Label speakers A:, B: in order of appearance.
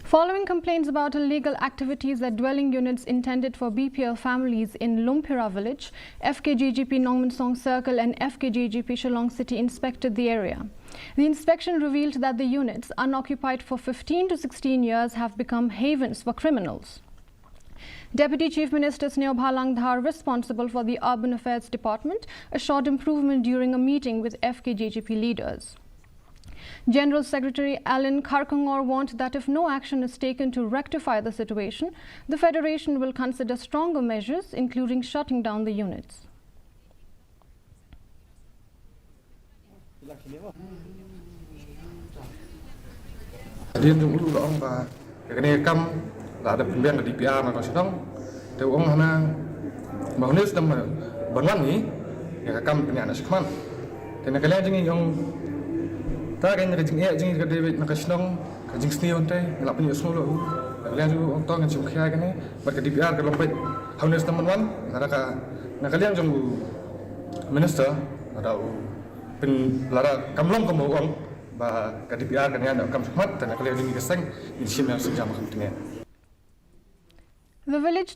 A: Following complaints about illegal activities at dwelling units intended for BPL families in Lumpira village, FKJGP Nongmensong Circle and FKJGP Shillong City inspected the area. The inspection revealed that the units, unoccupied for 15 to 16 years, have become havens for criminals. Deputy Chief Minister Sneo Bhalang Dhar, responsible for the Urban Affairs Department, assured improvement during a meeting with FKJGP leaders. General Secretary Alan Kharkongor warned that if no action is taken to rectify the situation, the Federation will consider stronger measures, including shutting down the units.
B: Tagan jing jing David Nakashnong, Jing Steel Day, Lapin Solo, Lanzu Tong and Sukagane, but the DPR Galombit, Honest number one, Naraka Nakalian Minister, Pin Lara Kamlong Komong, but DPR Ganyan comes Mat and Nakalian Sing in Shimmer Sijam.
A: The village